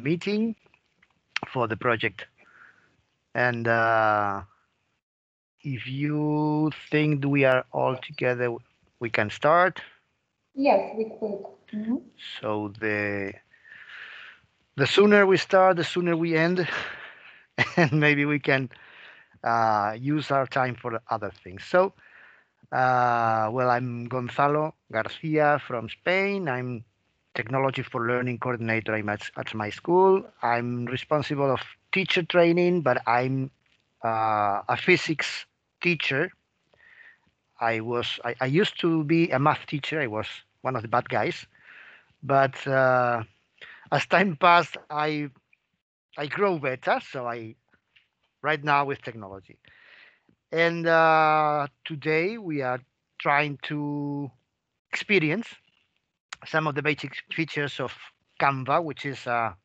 meeting for the project. And if you think we are all together, we can start. Yes, we could. So the sooner we start, the sooner we end, and maybe we can use our time for other things. So, well, I'm Gonzalo Garcia from Spain. I'm technology for learning coordinator at my school. I'm responsible of teacher training, but I'm a physics teacher. I used to be a math teacher. I was one of the bad guys, but as time passed, I grow better. So I right now with technology. And today we are trying to experience some of the basic features of Canva, which is a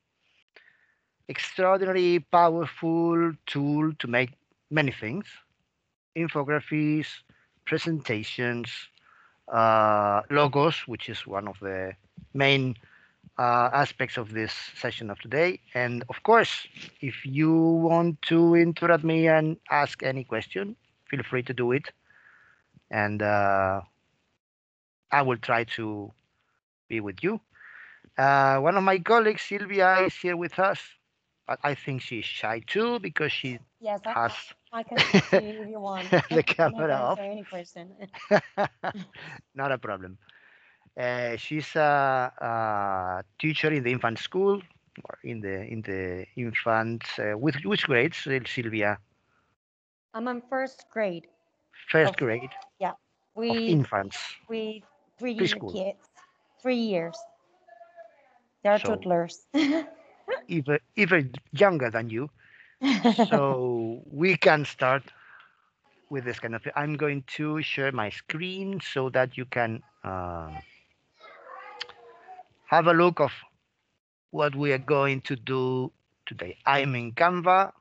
extraordinarily powerful tool to make many things: infographics, presentations, logos, which is one of the main aspects of this session of today. And of course, if you want to interrupt me and ask any question, feel free to do it. And I will try to be with you. One of my colleagues, Sylvia, is here with us, but I think she's shy too because she Yes, has I can speak to you if you want. the I'm not camera gonna off. say any question. Not a problem. She's a teacher in the infant school or in the infant. With which grades, Sylvia? I'm in first grade. First Of, grade yeah, of we infants, we 3 year preschool. kids, 3 years. They're So toddlers. even younger than you. So we can start with this kind of thing. I'm going to share my screen so that you can have a look of what we are going to do today. I'm in Canva.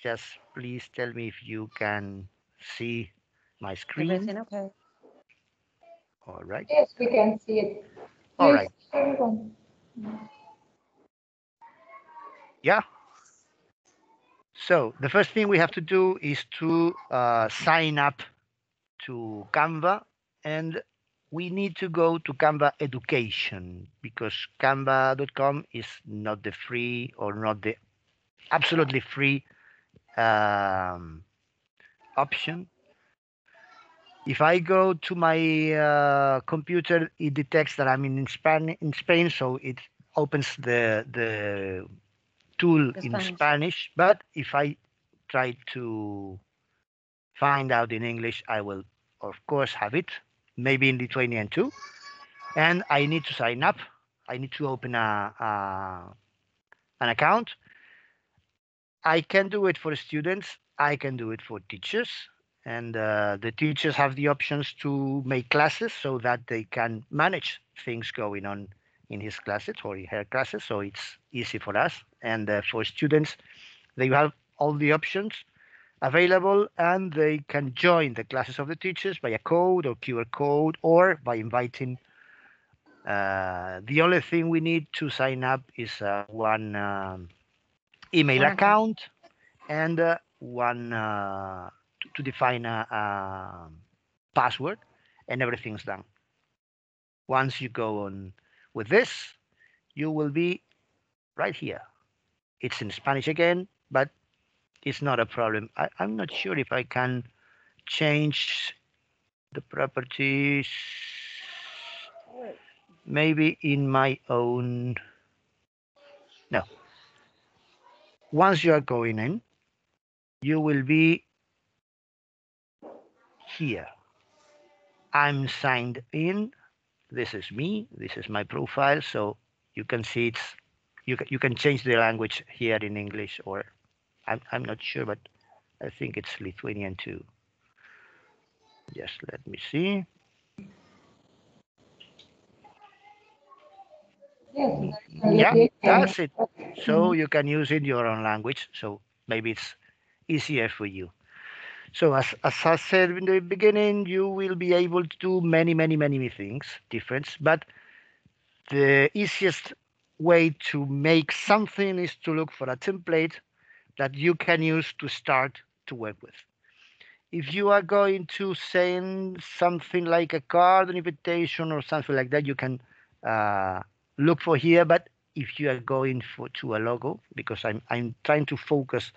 Just please tell me if you can see my screen. Everything okay? All right. Yes, we can see it. All You right. see everyone. Yeah. So the first thing we have to do is to sign up to Canva, and we need to go to Canva Education because Canva.com is not the free or not the absolutely free option. If I go to my computer, it detects that I'm in Spain, so it opens the tool The in Spanish. Spanish. But if I try to find out in English, I will, of course, have it. Maybe in Lithuanian too. And I need to sign up. I need to open an account. I can do it for students. I can do it for teachers. And the teachers have the options to make classes so that they can manage things going on in his classes or in her classes. So it's easy for us. And for students, they have all the options available and they can join the classes of the teachers by a code or QR code or by inviting. The only thing we need to sign up is one email One account. account and one to define a password, and everything's done. Once you go on with this, you will be right here. It's in Spanish again, but it's not a problem. I'm not sure if I can change the properties. Maybe in my own. No. Once you are going in, you will be here. I'm signed in. This is me. This is my profile. So you can see it's you can change the language here in English or I'm not sure, but I think it's Lithuanian too. Just let me see. Yes, Yeah, Lithuanian. that's it. So you can use it in your own language. So maybe it's easier for you. So as I said in the beginning, you will be able to do many things different, but the easiest way to make something is to look for a template that you can use to start to work with. If you are going to send something like a card, an invitation, or something like that, you can look for here. But if you are going to a logo, because I'm trying to focus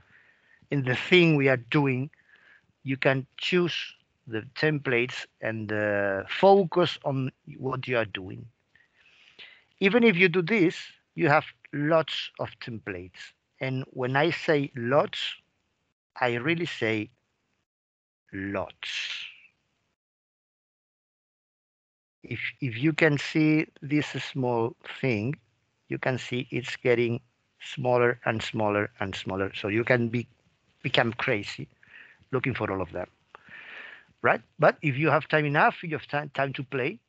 in the thing we are doing, you can choose the templates and focus on what you are doing. Even if you do this, you have lots of templates. And when I say lots, I really say lots. If you can see this small thing, you can see it's getting smaller and smaller and smaller. So you can become crazy looking for all of them, right? But if you have time enough, you have time to play,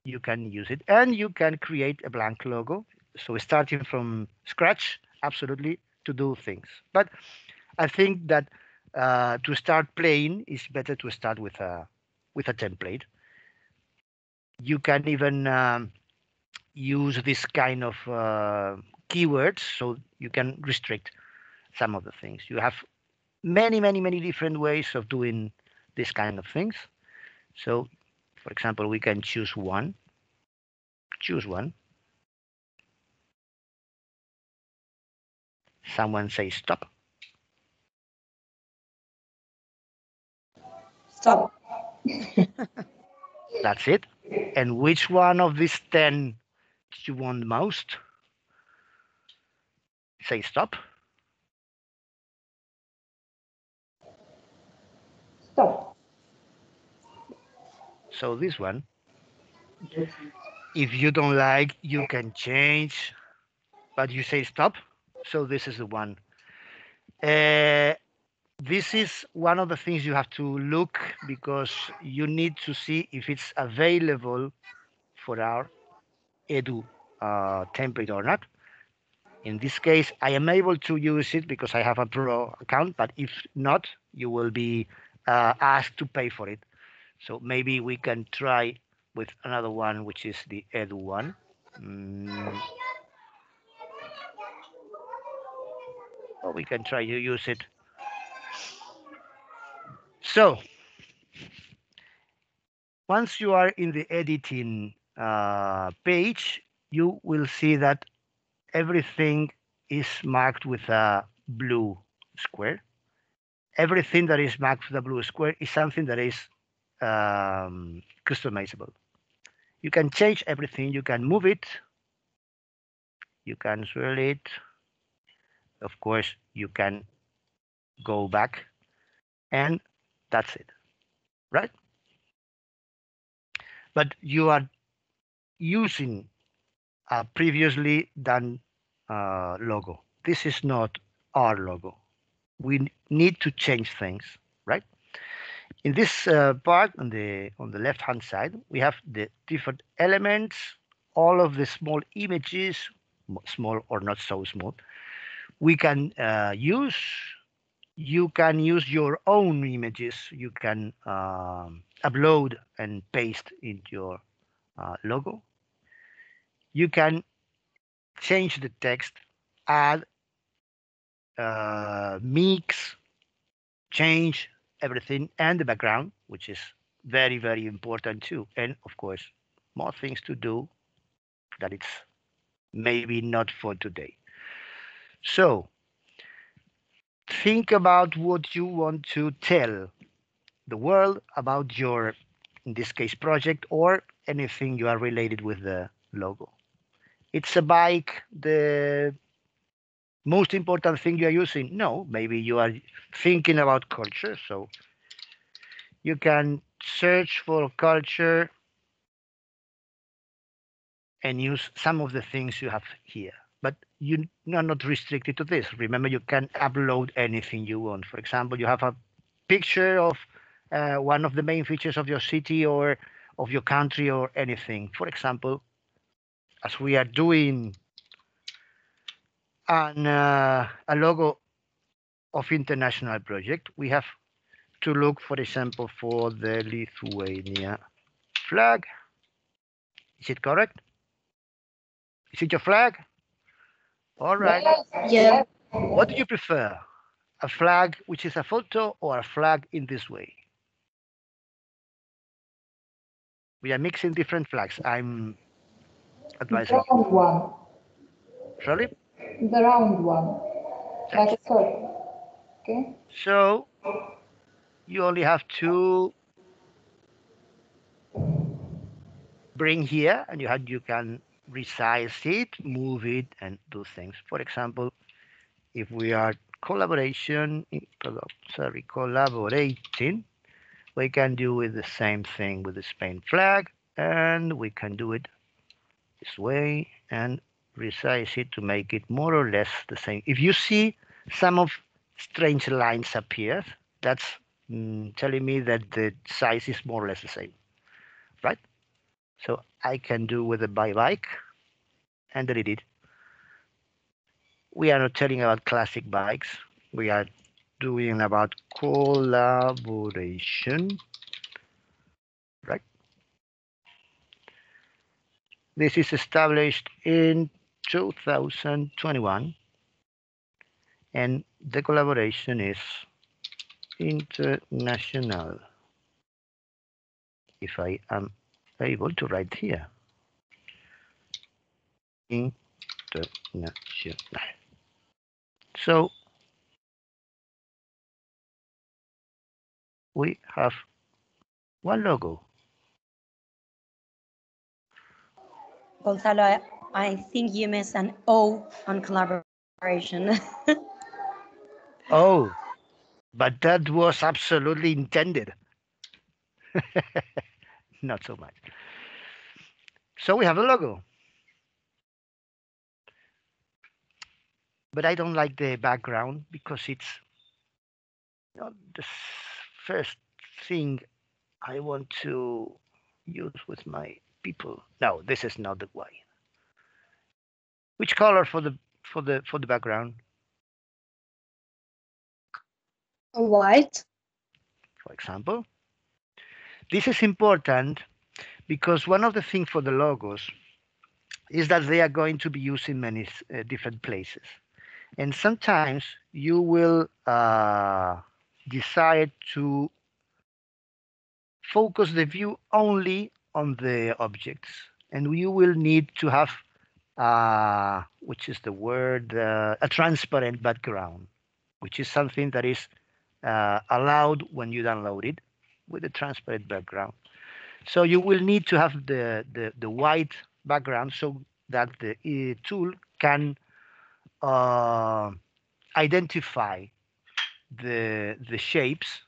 you can use it, and you can create a blank logo. So starting from scratch, absolutely, to do things. But I think that to start playing is better to start with a template. You can even use this kind of keywords, so you can restrict some of the things. You have many different ways of doing this kind of things. So, for example, we can choose one. Choose one. Someone say stop. Stop. That's it. And which one of these 10 do you want most? Say stop. Stop. So this one, if you don't like, you can change, but you say stop. So this is the one. This is one of the things you have to look, because you need to see if it's available for our edu template or not. In this case, I am able to use it because I have a pro account, but if not, you will be asked to pay for it. So maybe we can try with another one, which is the edu one. Or we can try to use it. So once you are in the editing page, you will see that everything is marked with a blue square. Everything that is marked with a blue square is something that is customizable. You can change everything. You can move it. You can swirl it. Of course, you can go back, and that's it, right? But you are using a previously done logo. This is not our logo. We need to change things, right? In this part on the left-hand side, we have the different elements, all of the small images, small or not so small. We can use. You can use your own images. You can upload and paste into your logo. You can change the text, add, mix, change everything, and the background, which is very important too. And of course, more things to do that it's maybe not for today. So think about what you want to tell the world about your, in this case, project, or anything you are related with the logo. It's a bike, the most important thing you are using? No, maybe you are thinking about culture. So you can search for culture and use some of the things you have here. But you are not restricted to this. Remember, you can upload anything you want. For example, you have a picture of one of the main features of your city or of your country or anything. For example, as we are doing a logo of international project, we have to look, for example, for the Lithuania flag. Is it correct? Is it your flag? All right. Yes, Yeah. yes. What do you prefer? A flag which is a photo or a flag in this way? We are mixing different flags. I'm The advising you. round one. Sorry? The round one. Like Yes. a circle. Okay? So you only have to bring here and you can resize it, move it, and do things. For example, if we are collaborating, we can do it the same thing with the Spain flag, and we can do it this way and resize it to make it more or less the same. If you see some of strange lines appear, that's telling me that the size is more or less the same, right? So I can do with the bike and delete it. We are not telling about classic bikes. We are doing about collaboration, right? This is established in 2021, and the collaboration is international. If I am able to write here, international. So we have one logo. Gonzalo, I think you missed an O on collaboration. Oh, but that was absolutely intended. Not so much. So we have a logo, but I don't like the background because it's not the first thing I want to use with my people. No, this is not the way. Which color for the background? White. For example, this is important because one of the things for the logos is that they are going to be used in many different places, and sometimes you will decide to focus the view only on the objects, and you will need to have which is the word, a transparent background, which is something that is allowed when you download it with a transparent background. So you will need to have the white background so that the tool can uh, identify the shapes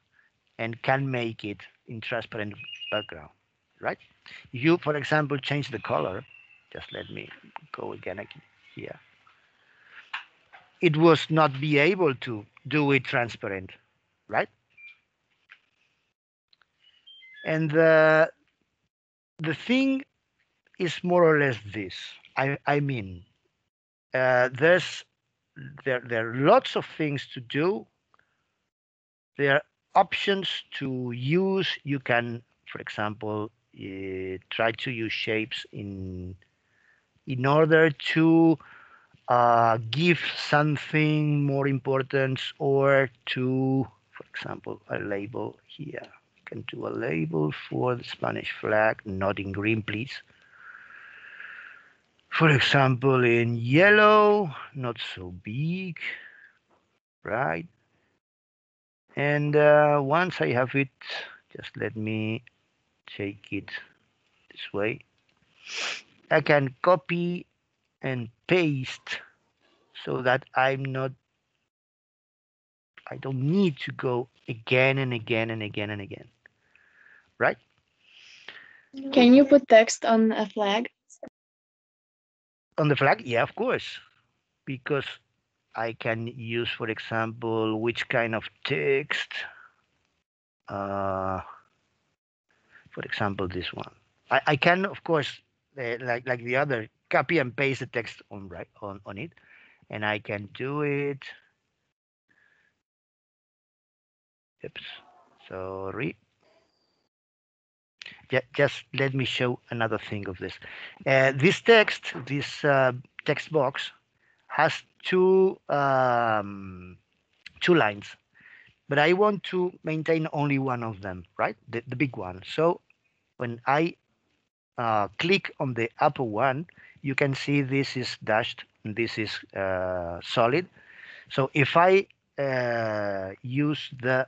and can make it in transparent background, right? You, for example, change the color. Just let me go again here. It was not be able to do it transparent, right? And the thing is more or less this. I mean, there's there are lots of things to do. There are options to use. You can, for example, try to use shapes in order to give something more importance, or to, for example, a label here. You can do a label for the Spanish flag, not in green, please. For example, in yellow, not so big, right? And once I have it, just let me take it this way. I can copy and paste so that I don't need to go again and again and again and again, right? Can you put text on a flag? On the flag, yeah, of course, because I can use, for example, which kind of text. Uh, for example, this one. I can, of course, like the other, copy and paste the text on it, and I can do it. Oops, sorry. Just let me show another thing of this. This text box has two lines, but I want to maintain only one of them, right? The big one. So when I click on the upper one, you can see this is dashed and this is solid. So if I use the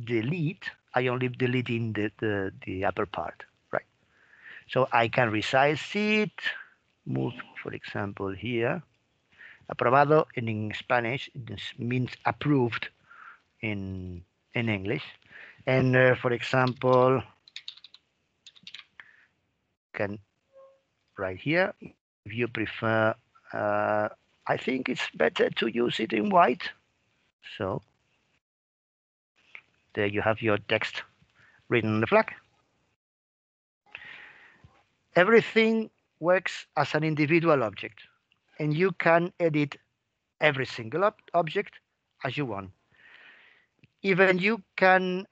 delete, I only deleting the upper part, right? So I can resize it, move, for example, here. Aprobado in Spanish means approved in English. And for example, can right here, if you prefer, I think it's better to use it in white. So there you have your text written on the flag. Everything works as an individual object, and you can edit every single object as you want. Even you can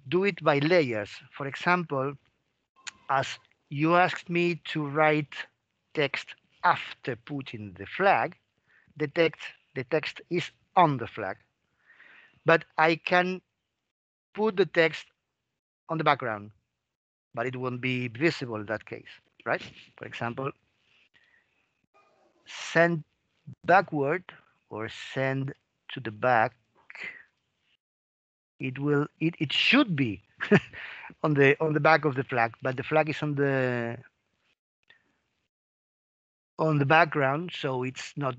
do it by layers. For example, as you asked me to write text after putting the flag, the text is on the flag, but I can put the text on the background, but it won't be visible in that case, right? For example, send backward or send to the back. It should be on the back of the flag, but the flag is on the background, so it's not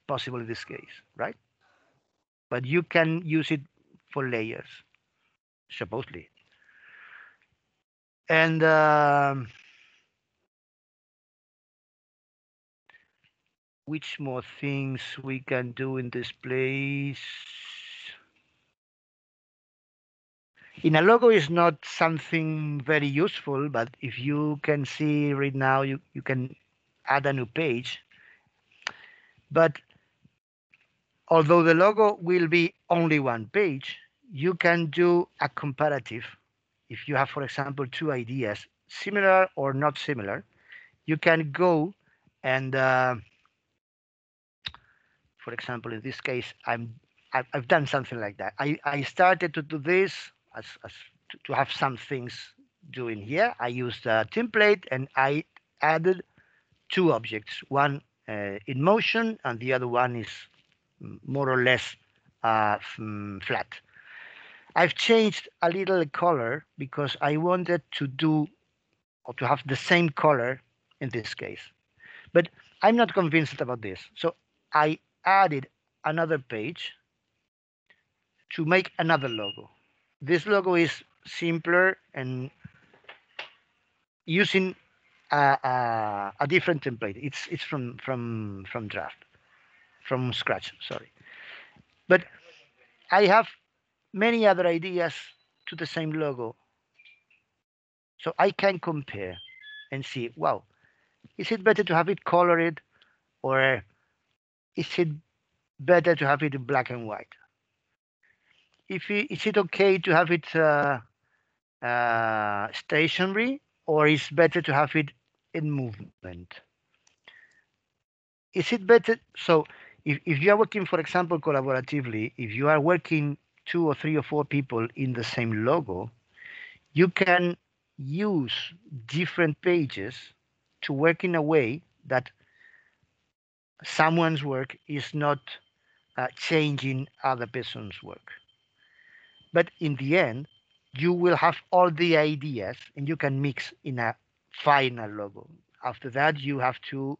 possible in this case, right? But you can use it for layers, supposedly. And which more things we can do in this place? In a logo is not something very useful, but if you can see right now, you can add a new page. But although the logo will be only one page, you can do a comparative. If you have, for example, two ideas, similar or not similar, you can go and, for example, in this case, I've done something like that. I started to do this as to have some things doing here. I used a template and I added two objects, one in motion and the other one is more or less flat. I've changed a little color because I wanted to do or to have the same color in this case. But I'm not convinced about this. So I added another page to make another logo. This logo is simpler and using a different template. It's from draft, from scratch. Sorry, but I have many other ideas to the same logo, so I can compare and see. Wow, is it better to have it colored, or is it better to have it in black and white? Is it okay to have it stationary, or is better to have it in movement? Is it better? So if you are working, for example, collaboratively, if you are working 2 or 3 or 4 people in the same logo, you can use different pages to work in a way that someone's work is not changing other person's work. But in the end, you will have all the ideas and you can mix in a final logo. After that, you have to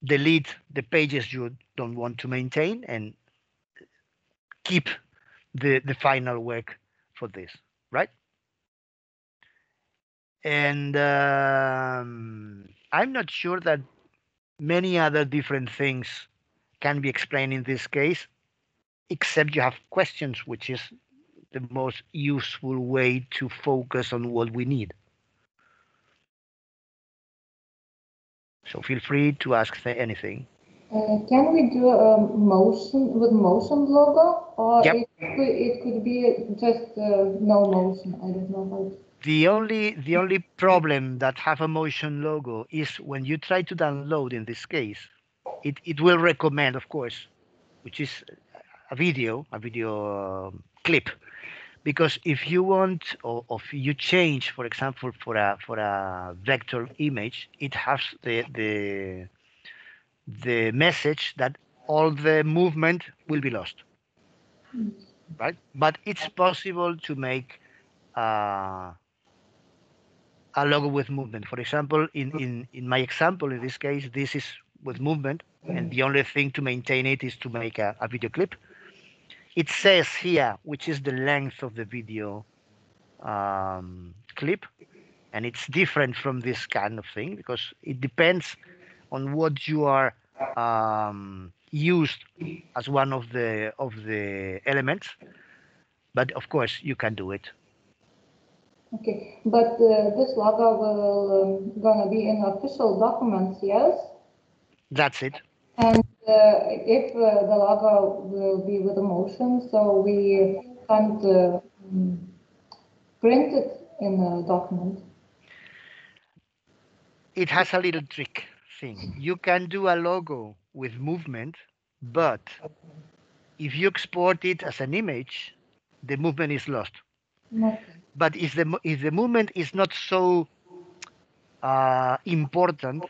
delete the pages you don't want to maintain and keep the final work for this, right? And I'm not sure that many other different things can be explained in this case, except you have questions, which is the most useful way to focus on what we need. So feel free to ask anything. Can we do a motion logo, or Yep. it could be just no motion? I don't know how. The only problem that have a motion logo is when you try to download. In this case, it will recommend, of course, which is a video clip, because if you want, or if you change, for example, for a vector image, it has the message that all the movement will be lost, right? But it's possible to make uh, a logo with movement. For example, in my example, in this case, this is with movement, and the only thing to maintain it is to make a video clip. It says here which is the length of the video clip, and it's different from this kind of thing because it depends on what you are used as one of the elements. But of course, you can do it. Okay, but this logo will gonna be in official documents, yes? That's it. And if the logo will be with emotion, so we can't print it in a document. It has a little trick thing. You can do a logo with movement, but if you export it as an image, the movement is lost. Okay. But if the movement is not so important,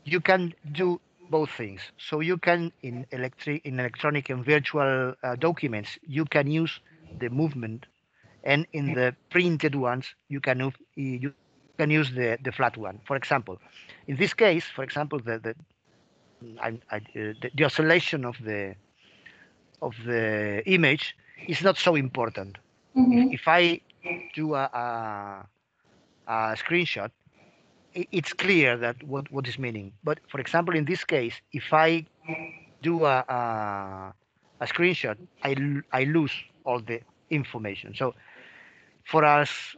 you can do both things. So you can, in electronic and virtual documents, you can use the movement, and in the printed ones, you can use the flat one. For example, in this case, for example, the oscillation of the image is not so important. If I do a screenshot, it's clear that what is meaning. But for example, in this case, if I do a screenshot, I lose all the information. So for us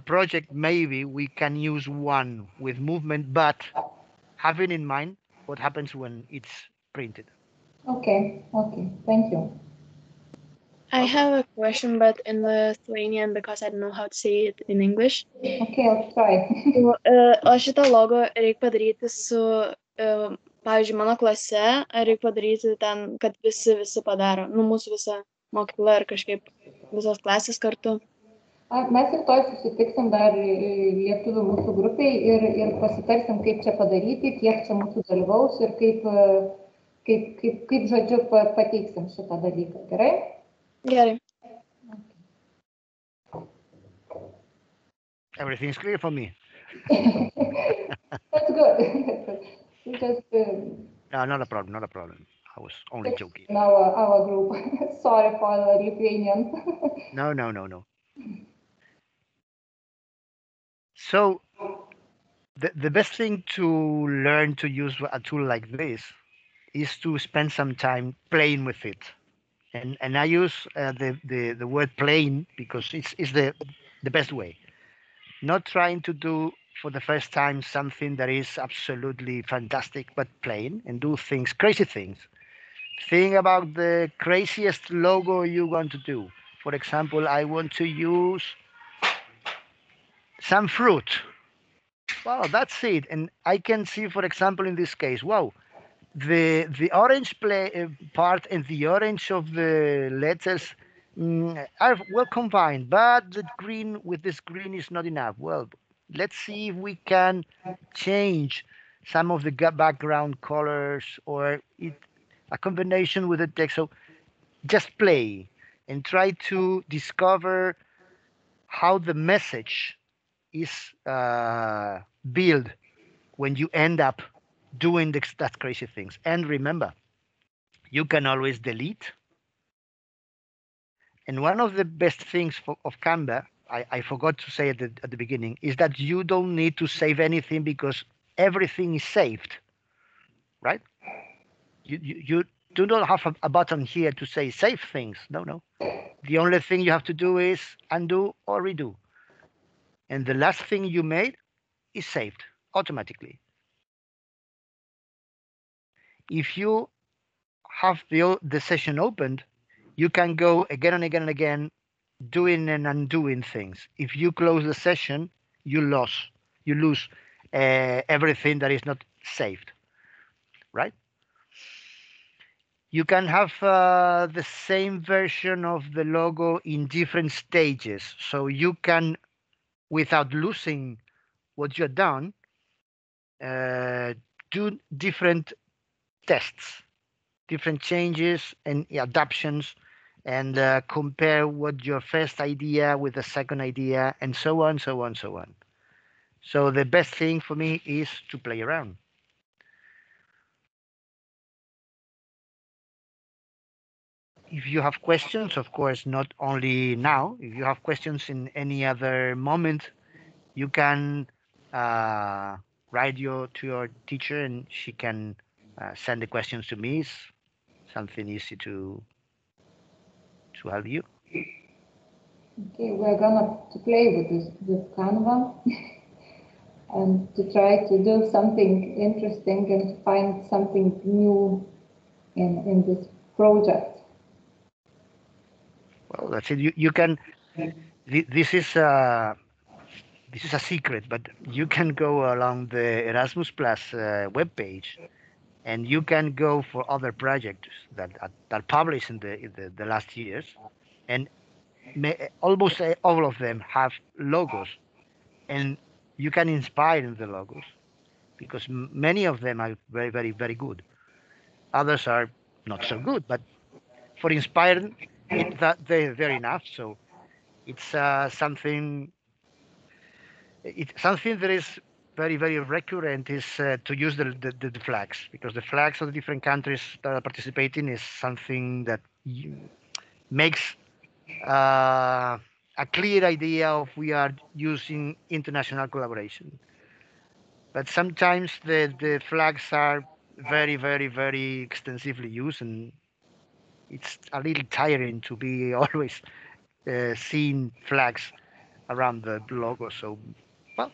project, maybe we can use one with movement, but having in mind what happens when it's printed. Okay, okay, thank you. I have a question, but in Lithuanian because I don't know how to say it in English. Okay, I'll try. O šitą logo reikia padaryti su, pavyzdžiui, mano klase, ar reikia padaryti ten, kad visi padaro, nu, mūsų visa mokykla ar kažkaip visos klasės kartu. Mes rytoj susitiksim dar lietuvių mūsų grupiai ir pasitarsim, kaip čia padaryti, kiek čia mūsų dalyvaus ir kaip žodžiu pateiksim šitą dalyką. Gerai? Gerai. Everything's clear for me. That's good. Just No, not a problem. Not a problem. I was only joking. in our group. Sorry for the Lithuanian. No. So the best thing to learn to use a tool like this is to spend some time playing with it. And I use the word playing because it's the best way. Not trying to do for the first time something that is absolutely fantastic, but playing and do things, crazy things. Think about the craziest logo you want to do. For example, I want to use some fruit. Well, that's it. And I can see, for example, in this case, wow, the orange part and the orange of the letters are well combined, but the green with this green is not enough. Well, let's see if we can change some of the background colors, or a combination with the text. So just play and try to discover how the message is built when you end up doing that crazy things. And remember, you can always delete. And one of the best things of Canva, I forgot to say at the beginning, is that you don't need to save anything because everything is saved, right? You do not have a button here to say save things. No. The only thing you have to do is undo or redo. And the last thing you made is saved automatically. If you have the session opened, you can go again and again and again doing and undoing things. If you close the session, you lose everything that is not saved, right? You can have the same version of the logo in different stages, so you can, without losing what you've done, uh, do different tests, different changes and adaptations, and compare what your first idea with the second idea, and so on, so on, so on. So the best thing for me is to play around. If you have questions, of course, not only now, if you have questions in any other moment, you can uh, write to your teacher and she can send the questions to me. It's something easy to help you. Okay, we're gonna to play with Canva and to try to do something interesting and to find something new in this project. Well, that's it. You can. This is a secret, but you can go along the Erasmus Plus webpage, and you can go for other projects that published in the last years, and almost all of them have logos, and you can inspire in the logos because many of them are very, very, very good. Others are not so good, but for inspiring, they're enough. So it's something that is very, very recurrent is to use the flags, because the flags of the different countries that are participating is something that makes a clear idea of we are using international collaboration. But sometimes the flags are very, very, very extensively used, and it's a little tiring to be always seeing flags around the logo. So, well,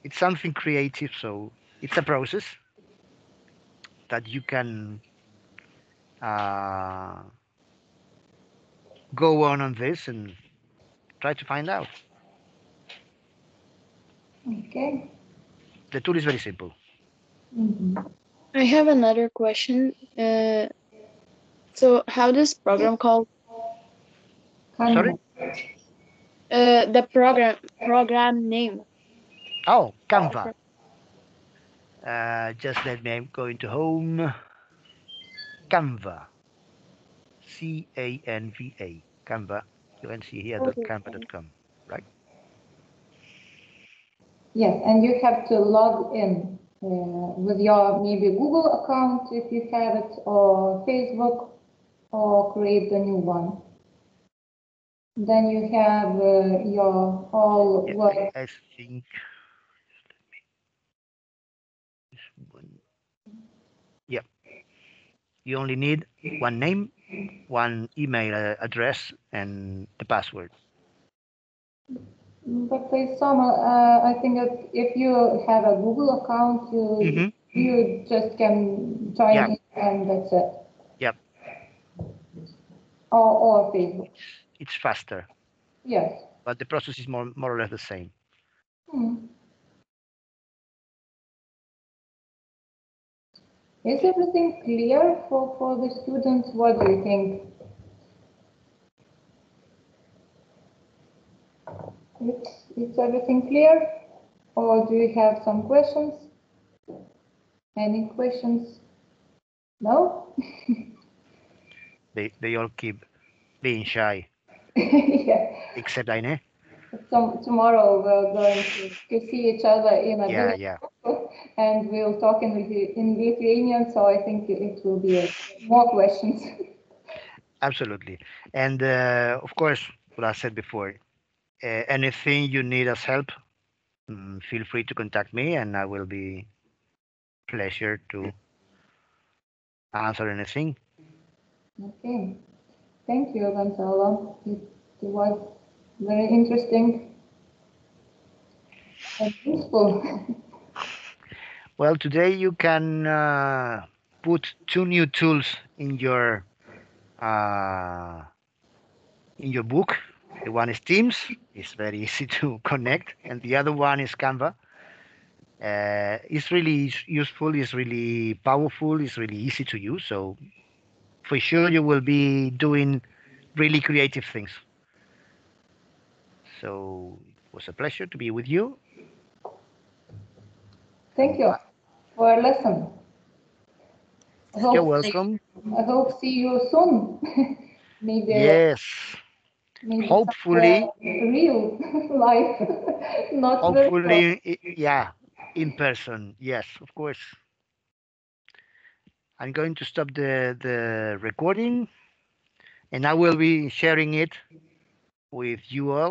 it's something creative. So it's a process that you can uh, go on this and try to find out. Okay. The tool is very simple. I have another question. So how this program called? Sorry? Canva. The program name. Oh, Canva. Just let me go into home. Canva. Canva. Canva. You can see here Okay. .canva.com, right? Yes, and you have to log in with your maybe Google account if you have it, or Facebook, or create the new one. Then you have your all Yeah, work. I think this one. Yeah, you only need one name, one email address, and the password. But there's some, I think if you have a Google account, you just can join Yeah, in and that's it. yeah, Or Facebook. it's faster, Yes. but the process is more or less the same. Is everything clear for the students? What do you think? Is everything clear? Or do you have some questions? Any questions? No? They all keep being shy, Yeah. except Aine. Tomorrow we're going to see each other in a Yeah, village yeah, and we'll talk in Lithuanian, so I think it will be more questions. absolutely. And of course, what I said before, anything you need as help, feel free to contact me, and I will be pleasure to answer anything. Okay. Thank you, Gonzalo. It was very interesting and useful. Well, today you can put two new tools uh, in your book. The one is Teams. It's very easy to connect, and the other one is Canva. It's really useful. It's really powerful. It's really easy to use. So for sure, you will be doing really creative things. So it was a pleasure to be with you. Thank you for listening. You're welcome. I hope see you soon. Maybe. Yes. Maybe Hopefully. Real life, not virtual. Hopefully, yeah, in person. Yes, of course. I'm going to stop the recording, and I will be sharing it with you all